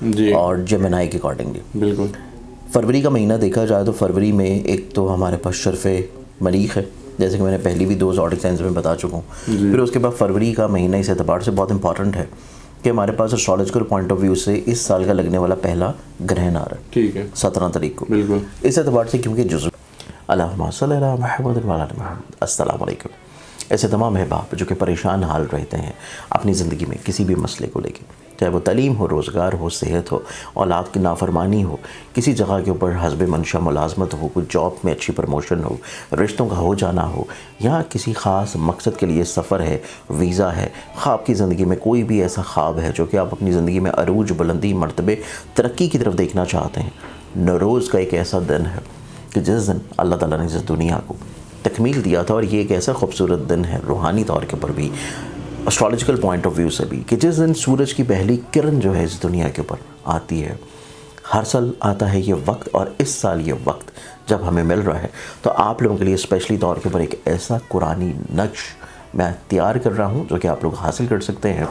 جی اور جیمنائی کے اکارڈنگلی. بالکل. فروری کا مہینہ دیکھا جائے تو فروری میں ایک تو ہمارے پاس شرف مریخ ہے، جیسے کہ میں نے پہلی بھی 2 زوڈک سائنس میں بتا چکا ہوں. پھر اس کے بعد فروری کا مہینہ اس اعتبار سے بہت امپورٹنٹ ہے کہ ہمارے پاس اسٹرالوجیکل پوائنٹ آف ویو سے اس سال کا لگنے والا پہلا گرہن آ رہا ہے. ٹھیک ہے. 17 تاریخ کو. بالکل. اس اعتبار سے کیونکہ جزو اللہم صلی علی محمد و علی محمد. السلام علیکم. ایسے تمام احباب جو کہ پریشان حال رہتے ہیں اپنی زندگی میں کسی بھی مسئلے کو لے کے، چاہے وہ تعلیم ہو، روزگار ہو، صحت ہو، اولاد کی نافرمانی ہو، کسی جگہ کے اوپر حسب منشا ملازمت ہو، کوئی جاب میں اچھی پروموشن ہو، رشتوں کا ہو جانا ہو، یا کسی خاص مقصد کے لیے سفر ہے، ویزا ہے، خواب کی زندگی میں کوئی بھی ایسا خواب ہے جو کہ آپ اپنی زندگی میں عروج، بلندی، مرتبے، ترقی کی طرف دیکھنا چاہتے ہیں. نوروز کا ایک ایسا دن ہے کہ جس دن اللہ تعالیٰ نے اس دنیا کو تکمیل دیا تھا، اور یہ ایک ایسا خوبصورت دن ہے روحانی طور کے اوپر بھی، اسٹرالوجیکل پوائنٹ آف ویو سے بھی، کہ جس دن سورج کی پہلی کرن جو ہے اس دنیا کے اوپر آتی ہے. ہر سال آتا ہے یہ وقت، اور اس سال یہ وقت جب ہمیں مل رہا ہے تو آپ لوگوں کے لیے اسپیشلی طور کے اوپر ایک ایسا قرآنی نقش میں تیار کر رہا ہوں جو کہ آپ لوگ حاصل کر سکتے ہیں،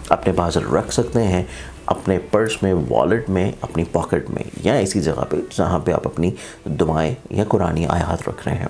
اپنے پاس رکھ سکتے ہیں، اپنے پرس میں، والٹ میں، اپنی پاکٹ میں، یا ایسی جگہ پہ جہاں پہ آپ اپنی دعائیں یا قرآنی آیات رکھ رہے ہیں.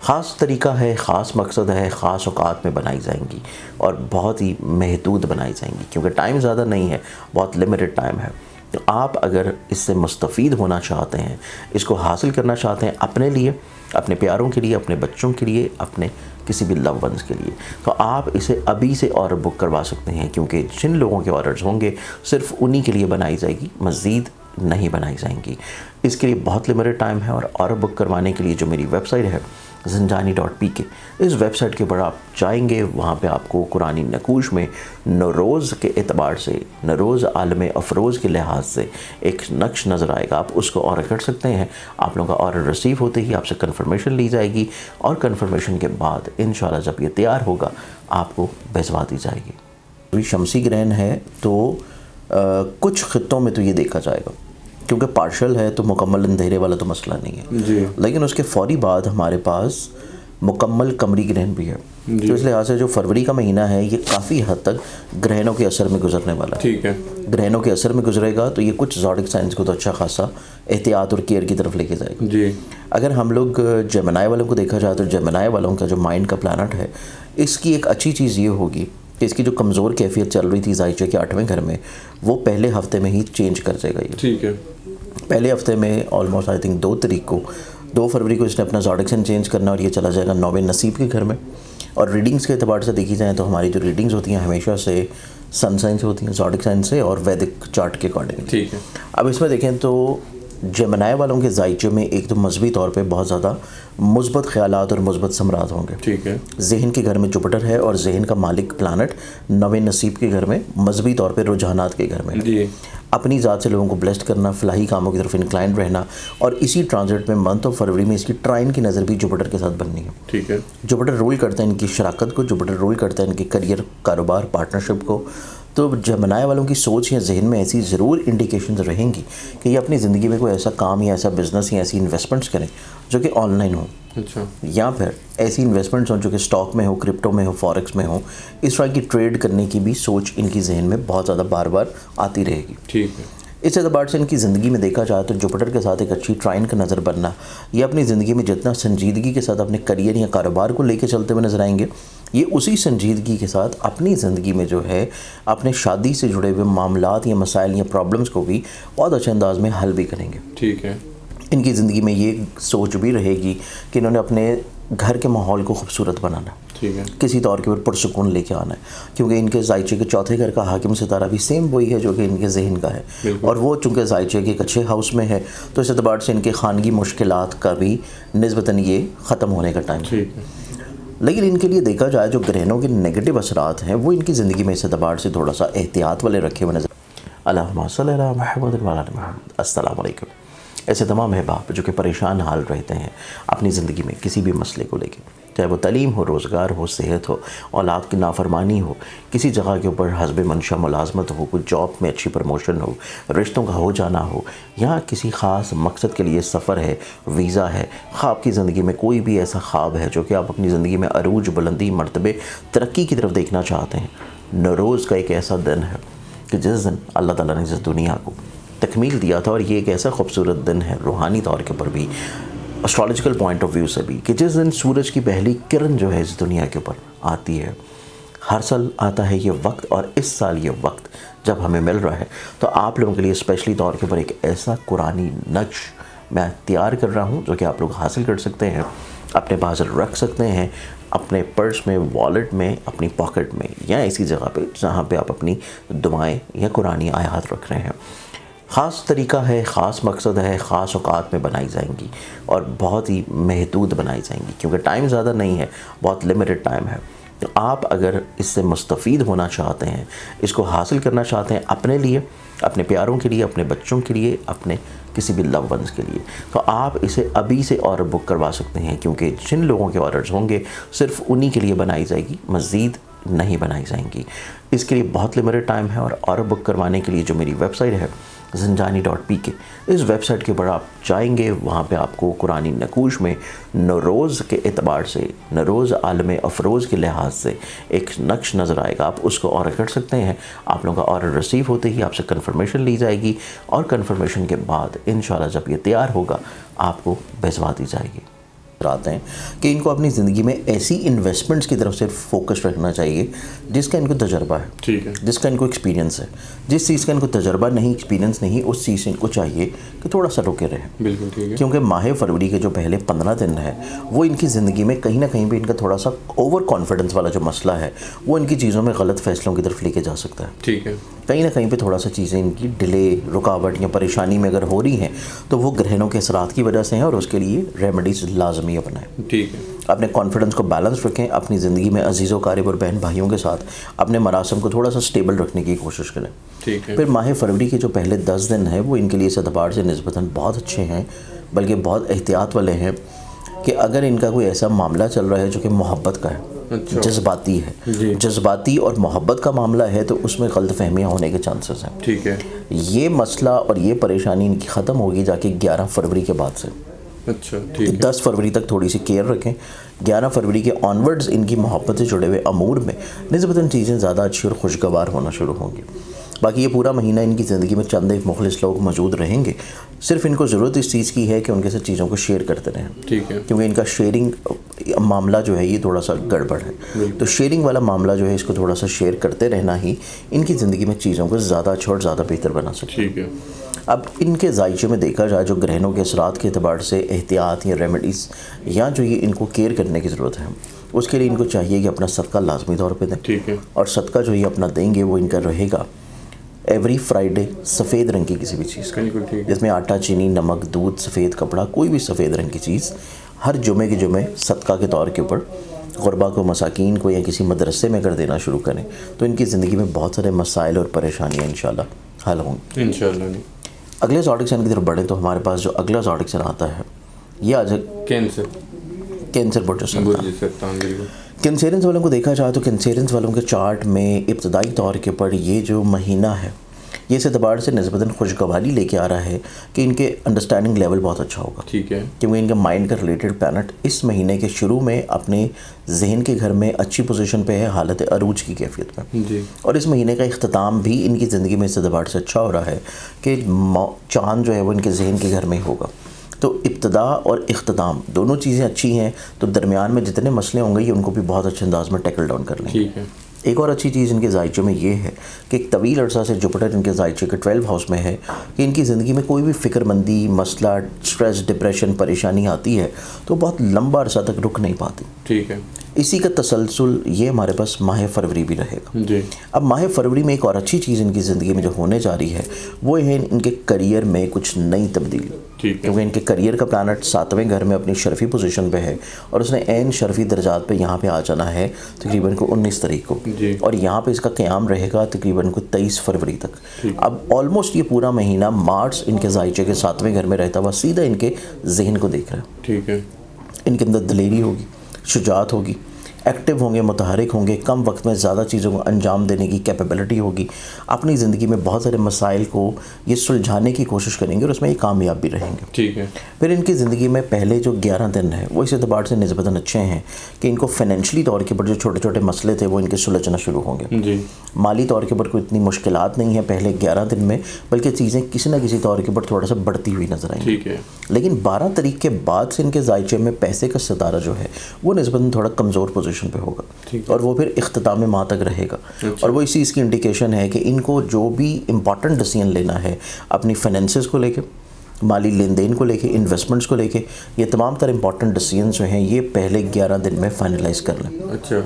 خاص طریقہ ہے، خاص مقصد ہے، خاص اوقات میں بنائی جائیں گی، اور بہت ہی محدود بنائی جائیں گی کیونکہ ٹائم زیادہ نہیں ہے، بہت لمیٹڈ ٹائم ہے. تو آپ اگر اس سے مستفید ہونا چاہتے ہیں، اس کو حاصل کرنا چاہتے ہیں اپنے لیے، اپنے پیاروں کے لیے، اپنے بچوں کے لیے، اپنے کسی بھی لو ونس کے لیے، تو آپ اسے ابھی سے آرڈر بک کروا سکتے ہیں، کیونکہ جن لوگوں کے آرڈرز ہوں گے صرف انہی کے لیے بنائی جائے گی، مزید نہیں بنائی جائیں گی. اس کے لیے بہت لمیٹڈ ٹائم ہے، اور آرڈر بک کروانے کے لیے جو میری ویب سائٹ ہے زنجانی.pk، اس ویب سائٹ کے اوپر آپ جائیں گے، وہاں پہ آپ کو قرآنی نقوش میں نوروز کے اعتبار سے، نوروز عالم افروز کے لحاظ سے ایک نقش نظر آئے گا. آپ اس کو آرڈر کر سکتے ہیں. آپ لوگوں کا آرڈر ریسیو ہوتے ہی آپ سے کنفرمیشن لی جائے گی، اور کنفرمیشن کے بعد انشاءاللہ جب یہ تیار ہوگا آپ کو بھیجوا دی جائے گی. ابھی شمسی گرہن ہے تو کچھ خطوں میں تو یہ دیکھا جائے گا، کیونکہ پارشل ہے تو مکمل اندھیرے والا تو مسئلہ نہیں ہے. جی. لیکن اس کے فوری بعد ہمارے پاس مکمل قمری گرہن بھی ہے. تو اس لحاظ سے جو فروری کا مہینہ ہے یہ کافی حد تک گرہنوں کے اثر میں گزرنے والا ہے. ٹھیک ہے. گرہنوں کے اثر میں گزرے گا تو یہ کچھ زوڈک سائنس کو تو اچھا خاصا احتیاط اور کیئر کی طرف لے کے جائے گا. جی. اگر ہم لوگ جیمنائی والوں کو دیکھا جائے تو جیمنائی والوں کا جو مائنڈ کا پلانٹ ہے، اس کی ایک اچھی چیز یہ ہوگی کہ اس کی جو کمزور کیفیت چل رہی تھی زائچے کے 8ویں گھر میں، وہ پہلے ہفتے میں ہی چینج کر جائے گا. یہ ٹھیک ہے. پہلے ہفتے میں آلموسٹ آئی تھنک 2 فروری کو اس نے اپنا زوڈک سائن چینج کرنا، اور یہ چلا جائے گا 9ویں نصیب کے گھر میں. اور ریڈنگز کے اعتبار سے دیکھی جائیں تو ہماری جو ریڈنگز ہوتی ہیں ہمیشہ سے سن سائن سے ہوتی ہیں، زوڈک سائن سے، اور ویدک چارٹ کے اکارڈنگ. ٹھیک ہے. اب اس میں دیکھیں تو جیمنائی والوں کے زائچے میں ایک تو مذہبی طور پہ بہت زیادہ مثبت خیالات اور مثبت ثمرات ہوں گے. ٹھیک ہے. ذہن کے گھر میں جوپٹر ہے، اور ذہن کا مالک پلانٹ 9ویں نصیب کے گھر میں، مذہبی طور پہ رجحانات کے گھر میں. جی. اپنی ذات سے لوگوں کو بلیسڈ کرنا، فلاحی کاموں کی طرف انکلائنڈ رہنا، اور اسی ٹرانزٹ میں منتھ آف فروری میں اس کی ٹرائن کی نظر بھی جوپٹر کے ساتھ بننی ہے. ٹھیک ہے. جوپٹر رول کرتا ہے ان کی شراکت کو، جوپٹر رول کرتا ہے ان کی کریئر، کاروبار، پارٹنرشپ کو. تو جیمنائی والوں کی سوچ یا ذہن میں ایسی ضرور انڈیکیشنز رہیں گی کہ یہ اپنی زندگی میں کوئی ایسا کام یا ایسا بزنس یا ایسی انویسٹمنٹس کریں جو کہ آن لائن ہوں. اچھا. یا پھر ایسی انویسٹمنٹس ہوں جو کہ اسٹاک میں ہو، کرپٹو میں ہو، فارکس میں ہو. اس طرح کی ٹریڈ کرنے کی بھی سوچ ان کی ذہن میں بہت زیادہ بار بار آتی رہے گی. ٹھیک ہے. اس اعتبار سے ان کی زندگی میں دیکھا جائے تو جوپٹر کے ساتھ ایک اچھی ٹرائن کا نظر بننا، یہ اپنی زندگی میں جتنا سنجیدگی کے ساتھ اپنے کریئر یا کاروبار کو لے کے چلتے ہوئے نظر آئیں گے، یہ اسی سنجیدگی کے ساتھ اپنی زندگی میں جو ہے اپنے شادی سے جڑے ہوئے معاملات یا مسائل یا پرابلمس کو بھی بہت اچھے انداز میں حل بھی کریں گے. ٹھیک ہے. ان کی زندگی میں یہ سوچ بھی رہے گی کہ انہوں نے اپنے گھر کے ماحول کو خوبصورت بنانا ہے، ٹھیک ہے. کسی طور کے اوپر پرسکون لے کے آنا ہے، کیونکہ ان کے زائچے کے 4تھے گھر کا حاکم ستارہ بھی سیم وہی ہے جو کہ ان کے ذہن کا ہے. اور وہ چونکہ زائچے کے ایک اچھے ہاؤس میں ہے تو اس اعتبار سے ان کے خانگی مشکلات کا بھی نسبتاً یہ ختم ہونے کا ٹائم ہے. ٹھیک ہے. لیکن ان کے لیے دیکھا جائے جو گرہنوں کے نیگیٹو اثرات ہیں وہ ان کی زندگی میں اس اعتبار سے تھوڑا سا احتیاط والے رکھے ہوئے نظر. اللہم صلی علی محمد و علی محمد. السلام علیکم. ایسے تمام احباب جو کہ پریشان حال رہتے ہیں اپنی زندگی میں کسی بھی مسئلے کو لے کے، چاہے وہ تعلیم ہو، روزگار ہو، صحت ہو، اولاد کی نافرمانی ہو، کسی جگہ کے اوپر حسب منشا ملازمت ہو، کوئی جاب میں اچھی پروموشن ہو، رشتوں کا ہو جانا ہو، یا کسی خاص مقصد کے لیے سفر ہے، ویزا ہے، خواب کی زندگی میں کوئی بھی ایسا خواب ہے جو کہ آپ اپنی زندگی میں عروج، بلندی، مرتبے، ترقی کی طرف دیکھنا چاہتے ہیں. نوروز کا ایک ایسا دن ہے کہ جس دن اللہ تعالیٰ نے اس دنیا کو تکمیل دیا تھا، اور یہ ایک ایسا خوبصورت دن ہے روحانی طور کے اوپر بھی، اسٹرالوجیکل پوائنٹ آف ویو سے بھی، کہ جس دن سورج کی پہلی کرن جو ہے اس دنیا کے اوپر آتی ہے. ہر سال آتا ہے یہ وقت، اور اس سال یہ وقت جب ہمیں مل رہا ہے تو آپ لوگوں کے لیے اسپیشلی طور کے اوپر ایک ایسا قرآنی نقش میں تیار کر رہا ہوں جو کہ آپ لوگ حاصل کر سکتے ہیں، اپنے پاس رکھ سکتے ہیں، اپنے پرس میں، والیٹ میں، اپنی پاکٹ میں، یا ایسی جگہ پہ جہاں پہ آپ اپنی دعائیں یا قرآنی آیات رکھ رہے ہیں. خاص طریقہ ہے، خاص مقصد ہے، خاص اوقات میں بنائی جائیں گی اور بہت ہی محدود بنائی جائیں گی، کیونکہ ٹائم زیادہ نہیں ہے، بہت لمیٹڈ ٹائم ہے. تو آپ اگر اس سے مستفید ہونا چاہتے ہیں، اس کو حاصل کرنا چاہتے ہیں اپنے لیے، اپنے پیاروں کے لیے، اپنے بچوں کے لیے، اپنے کسی بھی لو ونس کے لیے، تو آپ اسے ابھی سے آرڈر بک کروا سکتے ہیں، کیونکہ جن لوگوں کے آرڈرز ہوں گے صرف انہی کے لیے بنائی جائے گی، مزید نہیں بنائی جائیں گی. اس کے لیے بہت لمیٹڈ ٹائم ہے، اور آرڈر بک کروانے کے لیے جو میری ویب سائٹ ہے زنجانی.pk، اس ویب سائٹ کے اوپر آپ جائیں گے، وہاں پہ آپ کو قرآنی نقوش میں نوروز کے اعتبار سے، نوروز عالم افروز کے لحاظ سے ایک نقش نظر آئے گا. آپ اس کو آرڈر کر سکتے ہیں. آپ لوگوں کا آرڈر ریسیو ہوتے ہی آپ سے کنفرمیشن لی جائے گی، اور کنفرمیشن کے بعد انشاءاللہ جب یہ تیار ہوگا آپ کو بھیجوا دی جائے گی. آتے ہیں کہ ان کو اپنی زندگی میں ایسی انویسٹمنٹس کی طرف سے فوکس رکھنا چاہیے جس کا ان کو تجربہ ہے، ٹھیک ہے، جس کا ان کو ایکسپیرینس ہے. جس چیز کا ان کو تجربہ نہیں، ایکسپیرینس نہیں، اس چیز سے ان کو چاہیے کہ تھوڑا سا رکے رہے. بالکل ٹھیک ہے. کیونکہ ماہ فروری کے جو پہلے 15 دن ہے وہ ان کی زندگی میں کہیں نہ کہیں بھی ان کا تھوڑا سا اوور کانفیڈنس والا جو مسئلہ ہے وہ ان کی چیزوں میں غلط فیصلوں کی طرف لے کے جا سکتا ہے. ٹھیک ہے. کہیں نہ کہیں پہ تھوڑا سا چیزیں ان کی ڈیلے، رکاوٹ یا پریشانی میں اگر ہو رہی ہیں تو وہ گرہنوں کے اثرات کی وجہ سے ہیں، اور اس کے لیے ریمیڈیز لازمی اپنائیں. ٹھیک ہے. اپنے کانفیڈنس کو بیلنس رکھیں، اپنی زندگی میں عزیز و قارب اور بہن بھائیوں کے ساتھ اپنے مراسم کو تھوڑا سا سٹیبل رکھنے کی کوشش کریں. ٹھیک ہے. پھر ماہ فروری کے جو پہلے 10 دن ہیں وہ ان کے لیے اس اعتبار سے نسبتاً بہت اچھے ہیں، بلکہ بہت احتیاط والے ہیں کہ اگر ان کا کوئی ایسا معاملہ چل رہا ہے جو کہ محبت کا ہے، جذباتی ہے، جذباتی اور محبت کا معاملہ ہے، تو اس میں غلط فہمیاں ہونے کے چانسز ہیں. ٹھیک ہے. یہ مسئلہ اور یہ پریشانی ان کی ختم ہوگی جا کے 11 فروری کے بعد سے. اچھا ٹھیک ہے. 10 فروری تک تھوڑی سی کیئر رکھیں. 11 فروری کے آنورڈز ان کی محبت سے جڑے ہوئے امور میں نسبتاً چیزیں زیادہ اچھی اور خوشگوار ہونا شروع ہوں گی. باقی یہ پورا مہینہ ان کی زندگی میں چند ایک مخلص لوگ موجود رہیں گے. صرف ان کو ضرورت اس چیز کی ہے کہ ان کے ساتھ چیزوں کو شیئر کرتے رہیں. ٹھیک ہے. کیونکہ ان کا شیئرنگ معاملہ جو ہے یہ تھوڑا سا گڑبڑ ہے. تو شیئرنگ والا معاملہ جو ہے اس کو تھوڑا سا شیئر کرتے رہنا ہی ان کی زندگی میں چیزوں کو زیادہ اچھا اور زیادہ بہتر بنا سکتا ہے. ٹھیک ہے. اب ان کے ذائچے میں دیکھا جائے جو گرہنوں کے اثرات کے اعتبار سے احتیاط یا ریمیڈیز یا جو یہ ان کو کیئر کرنے کی ضرورت ہے، اس کے لیے ان کو چاہیے کہ اپنا صدقہ لازمی طور پہ دیں. ٹھیک ہے. اور صدقہ جو یہ اپنا دیں گے وہ ان کا رہے گا ایوری فرائیڈے سفید رنگ کی کسی بھی چیز کا، جس میں آٹا، چینی، نمک، دودھ، سفید کپڑا، کوئی بھی سفید رنگ کی چیز ہر جمعے کے جمعے صدقہ کے طور کے اوپر غربا کو، مساکین کو یا کسی مدرسے میں کر دینا شروع کریں تو ان کی زندگی میں بہت سارے مسائل اور پریشانیاں انشاءاللہ حل ہوں گی. انشاءاللہ. نہیں اگلے زوڈک سائن کی طرف بڑھیں تو ہمارے پاس جو اگلا زوڈک سائن آتا ہے یہ آج کینسر برج سرطان. کینسیرنس والوں کو دیکھا جائے تو کینسیرنس والوں کے چارٹ میں ابتدائی طور کے پر یہ جو مہینہ ہے یہ اس اعتبار سے نسبتاً خوشگواری لے کے آ رہا ہے کہ ان کے انڈرسٹینڈنگ لیول بہت اچھا ہوگا. ٹھیک ہے. کیونکہ ان کا مائنڈ کا ریلیٹڈ پلانٹ اس مہینے کے شروع میں اپنے ذہن کے گھر میں اچھی پوزیشن پہ ہے، حالت عروج کی کیفیت میں. جی. اور اس مہینے کا اختتام بھی ان کی زندگی میں اس اعتبار سے اچھا ہو رہا ہے کہ چاند جو ہے وہ ان کے ذہن کے گھر میں ہی ہوگا. تو ابتدا اور اختتام دونوں چیزیں اچھی ہیں، تو درمیان میں جتنے مسئلے ہوں گے یہ ان کو بھی بہت اچھے انداز میں ٹیکل ڈاؤن کر لیں گے. ٹھیک ہے. ایک اور اچھی چیز ان کے ذائچے میں یہ ہے کہ ایک طویل عرصہ سے جوپٹر ان کے ذائچے کے 12 ہاؤس میں ہے کہ ان کی زندگی میں کوئی بھی فکر مندی، مسئلہ، سٹریس، ڈپریشن، پریشانی آتی ہے تو بہت لمبا عرصہ تک رک نہیں پاتی. ٹھیک ہے. اسی کا تسلسل یہ ہمارے پاس ماہ فروری بھی رہے گا. جی. اب ماہ فروری میں ایک اور اچھی چیز ان کی زندگی میں جو ہونے جا رہی ہے وہ ہے ان کے کریئر میں کچھ نئی تبدیلی. کیونکہ ان کے کریئر کا پلانٹ 7ویں گھر میں اپنی شرفی پوزیشن پہ ہے اور اس نے عین شرفی درجات پہ یہاں پہ آ جانا ہے تقریباً کو 19 تاریخ کو. جی. اور یہاں پہ اس کا قیام رہے گا تقریباً کو 23 فروری تک. اب آلموسٹ یہ پورا مہینہ مارس ان کے ذائچے کے 7ویں گھر میں رہتا ہوا سیدھا ان کے ذہن کو دیکھ رہا ہے. ٹھیک ہے. ان کے اندر دلیری ہوگی، شجاعت ہوگی، ایکٹیو ہوں گے، متحرک ہوں گے، کم وقت میں زیادہ چیزوں کو انجام دینے کی کیپیبلٹی ہوگی. اپنی زندگی میں بہت سارے مسائل کو یہ سلجھانے کی کوشش کریں گے اور اس میں یہ کامیاب بھی رہیں گے. ٹھیک ہے. پھر پھر ان کی زندگی میں پہلے جو 11 دن ہیں وہ اس اعتبار سے نسبتاً اچھے ہیں کہ ان کو فائنینشلی طور کے اوپر جو چھوٹے چھوٹے مسئلے تھے وہ ان کے سلجھنا شروع ہوں گے. جی. مالی طور کے اوپر کوئی اتنی مشکلات نہیں ہیں پہلے 11 دن میں، بلکہ چیزیں کسی نہ کسی طور کے اوپر تھوڑا سا بڑھتی ہوئی نظر آئیں. ٹھیک ہے. لیکن 12 تاریخ کے بعد سے ان کے ذائچے میں پیسے کا ستارہ جو ہے وہ نسبتاً تھوڑا کمزور پوزیشن پہ ہوگا، اور وہ پھر اختتام ماہ تک رہے گا. اور وہ اسی اس کی انڈیکیشن ہے کہ ان کو جو بھی امپورٹنٹ ڈیسیژن لینا ہے اپنی فائنینسز کو لے کے، مالی لین دین کو لے کے، انویسٹمنٹس کو لے کے، یہ تمام تر امپورٹنٹ ڈیسیژنز جو ہیں یہ پہلے 11 دن میں فائنلائز کر لیں. اچھا.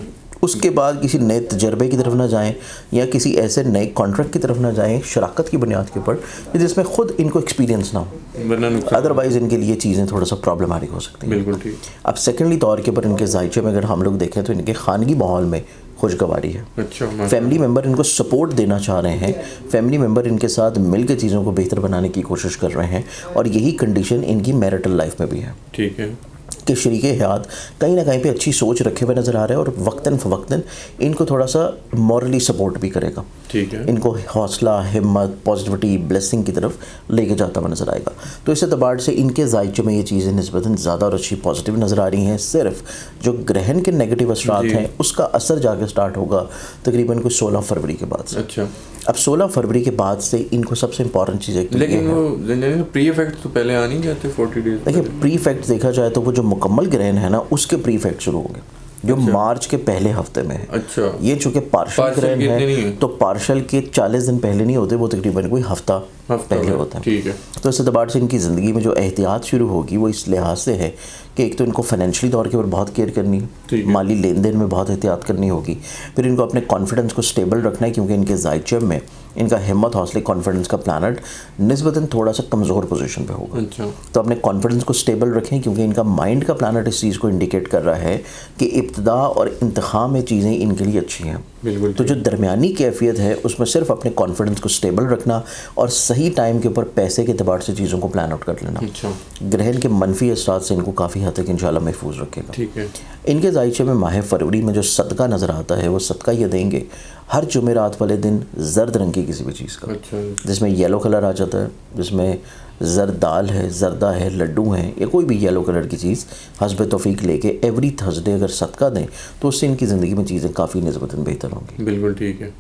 اس کے بعد کسی نئے تجربے کی طرف نہ جائیں یا کسی ایسے نئے کانٹریکٹ کی طرف نہ جائیں شراکت کی بنیاد کے اوپر جس میں خود ان کو ایکسپیرینس نہ ہو، ادروائز ان کے لیے چیزیں تھوڑا سا پرابلمٹک ہو سکتی ہیں. بالکل ٹھیک. اب سیکنڈلی طور کے اوپر ان کے ذائچے میں اگر ہم لوگ دیکھیں تو ان کے خانگی ماحول میں خوشگواری ہے. اچھا. فیملی ممبر ان کو سپورٹ دینا چاہ رہے ہیں، فیملی ممبر ان کے ساتھ مل کے چیزوں کو بہتر بنانے کی کوشش کر رہے ہیں، اور یہی کنڈیشن ان کی میرٹل لائف میں بھی ہے. ٹھیک ہے. کہ شریک حیات کہیں نہ کہیں پہ اچھی سوچ رکھے ہوئے نظر آ رہا ہے، اور وقتاً فوقتاً ان کو تھوڑا سا مورلی سپورٹ بھی کرے گا. ٹھیک ہے. ان کو حوصلہ، ہمت، پازیٹیوٹی، بلیسنگ کی طرف لے کے جاتا ہوا نظر آئے گا. تو اس اعتبار سے ان کے ذائچے میں یہ چیزیں نسبتاً زیادہ اور اچھی پازیٹیو نظر آ رہی ہیں. صرف جو گرہن کے نیگیٹو اثرات ہیں اس کا اثر جا کے سٹارٹ ہوگا تقریباً کوئی 16 فروری کے بعد سے. اچھا. اب 16 فروری کے بعد سے ان کو سب سے امپورٹنٹ چیز ہے، لیکن وہ پری افیکٹ تو پہلے آ نہیں جاتے 40 ڈیز. دیکھیے پری افیکٹ دیکھا جائے تو وہ جو مکمل گرہن ہے نا اس کے پری افیکٹ شروع ہوں گے جو مارچ کے پہلے ہفتے میں ہے. اچھا. یہ چونکہ پارشل گرہن ہے تو پارشل کے 40 دن پہلے نہیں ہوتے، وہ تقریباً کوئی ہفتہ پہلے ہوتا ہے. ٹھیک ہے. تو اس اعتبار سے ان کی زندگی میں جو احتیاط شروع ہوگی وہ اس لحاظ سے ہے کہ ایک تو ان کو فائنینشلی طور کے اوپر بہت کیئر کرنی ہے، مالی لین دین میں بہت احتیاط کرنی ہوگی. پھر ان کو اپنے کانفیڈنس کو سٹیبل رکھنا ہے کیونکہ ان کے ذائچے میں ان کا ہمت، حوصلے، کانفیڈنس کا پلانٹ نسبتاً تھوڑا سا کمزور پوزیشن پہ ہوگا. اچھا. تو اپنے کانفیڈنس کو سٹیبل رکھیں کیونکہ ان کا مائنڈ کا پلانٹ اس چیز کو انڈیکیٹ کر رہا ہے کہ ابتدا اور انتہا میں چیزیں ان کے لیے اچھی ہیں. بالکل. تو جو درمیانی کیفیت ہے اس میں صرف اپنے کانفیڈنس کو سٹیبل رکھنا اور صحیح ٹائم کے اوپر پیسے کے اعتبار سے چیزوں کو پلان آؤٹ کر لینا. اچھا. گرہن کے منفی اثرات سے ان کو کافی حد تک انشاءاللہ محفوظ رکھے گا. ٹھیک ہے. ان کے ذائچے میں ماہ فروری میں جو صدقہ نظر آتا ہے وہ صدقہ یہ دیں گے ہر جمعرات والے دن زرد رنگ کی کسی بھی چیز کا. اچھا. جس میں یلو کلر آ جاتا ہے، جس میں زرد دال ہے، زردہ ہے، لڈو ہیں، یا کوئی بھی یلو کلر کی چیز حسب توفیق لے کے ایوری تھرسڈے اگر صدقہ دیں تو اس سے ان کی زندگی میں چیزیں کافی نسبتاً بہتر ہوں گی. بالکل ٹھیک ہے.